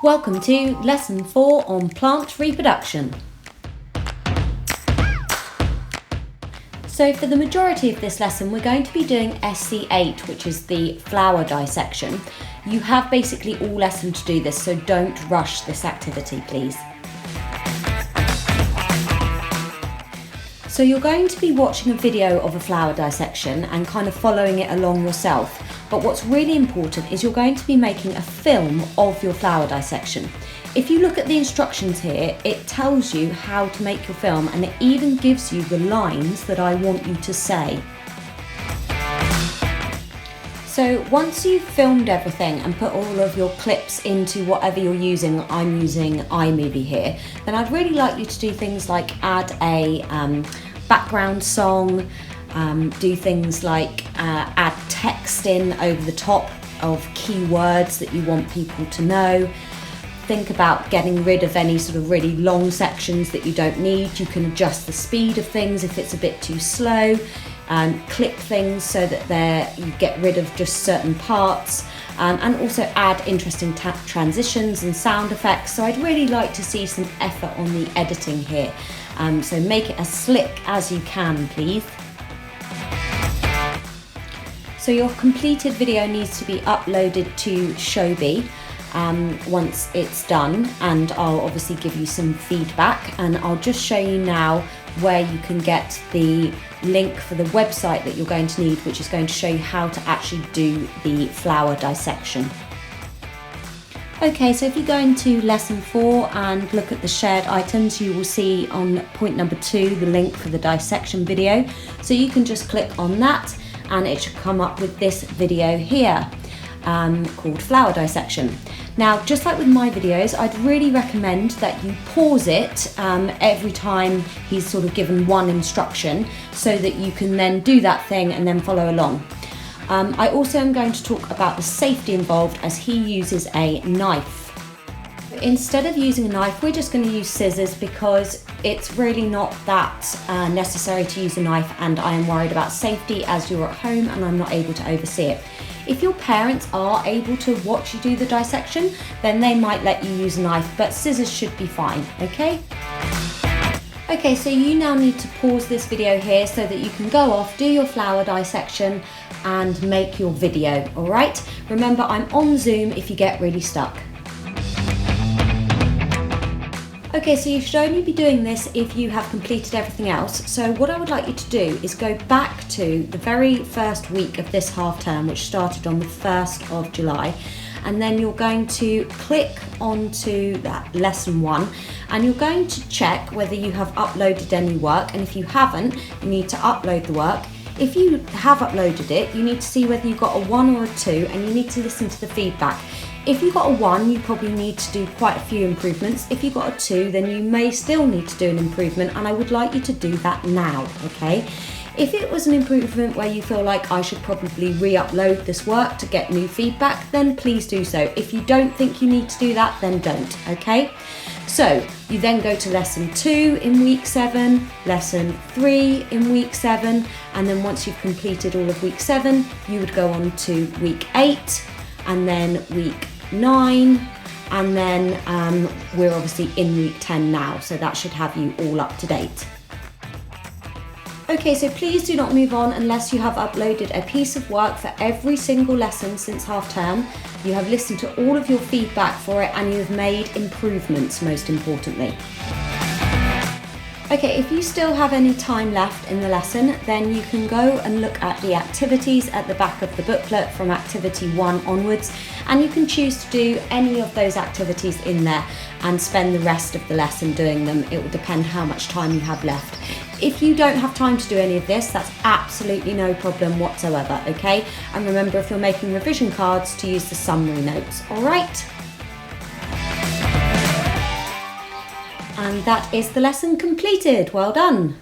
Welcome to Lesson 4 on plant reproduction. So for the majority of this lesson we're going to be doing SC8, which is the flower dissection. You have basically all lesson to do this, so don't rush this activity please. So you're going to be watching a video of a flower dissection and kind of following it along yourself. But what's really important is you're going to be making a film of your flower dissection. If you look at the instructions here, it tells you how to make your film and it even gives you the lines that I want you to say. So once you've filmed everything and put all of your clips into whatever you're using, I'm using iMovie here, then I'd really like you to do things like add a background song, do things like add text in over the top of keywords that you want people to know. Think about getting rid of any sort of really long sections that you don't need. You can adjust the speed of things if it's a bit too slow, and clip things so that you get rid of just certain parts, and also add interesting transitions and sound effects. So I'd really like to see some effort on the editing here. So make it as slick as you can, please. So your completed video needs to be uploaded to Shobi once it's done, and I'll obviously give you some feedback, and I'll just show you now where you can get the link for the website that you're going to need, which is going to show you how to actually do the flower dissection. Okay, so if you go into lesson 4 and look at the shared items, you will see on point number 2 the link for the dissection video. So you can just click on that and it should come up with this video here called flower dissection. Now, just like with my videos, I'd really recommend that you pause it every time he's sort of given one instruction so that you can then do that thing and then follow along. I also am going to talk about the safety involved as he uses a knife. Instead of using a knife, we're just going to use scissors because it's really not that necessary to use a knife, and I am worried about safety as you're at home and I'm not able to oversee it. If your parents are able to watch you do the dissection, then they might let you use a knife, but scissors should be fine, okay? Okay, so you now need to pause this video here so that you can go off, do your flower dissection and make your video, all right? Remember, I'm on Zoom if you get really stuck. Okay, so you should only be doing this if you have completed everything else. So what I would like you to do is go back to the very first week of this half term, which started on the 1st of July. And then you're going to click onto that lesson 1 and you're going to check whether you have uploaded any work, and if you haven't, you need to upload the work. If you have uploaded it, you need to see whether you got a 1 or a 2, and you need to listen to the feedback. If you got a 1, you probably need to do quite a few improvements. If you got a 2, then you may still need to do an improvement, and I would like you to do that now, okay? If it was an improvement where you feel like I should probably re-upload this work to get new feedback, then please do so. If you don't think you need to do that, then don't, okay? So you then go to lesson 2 in week 7, lesson 3 in week 7, and then once you've completed all of week 7, you would go on to week 8, and then week 9, and then we're obviously in week 10 now, so that should have you all up to date. Okay, so please do not move on unless you have uploaded a piece of work for every single lesson since half term. You have listened to all of your feedback for it and you have made improvements, most importantly. Okay, if you still have any time left in the lesson, then you can go and look at the activities at the back of the booklet from activity 1 onwards, and you can choose to do any of those activities in there and spend the rest of the lesson doing them. It will depend how much time you have left. If you don't have time to do any of this, that's absolutely no problem whatsoever, okay? And remember, if you're making revision cards, to use the summary notes, all right? And that is the lesson completed. Well done.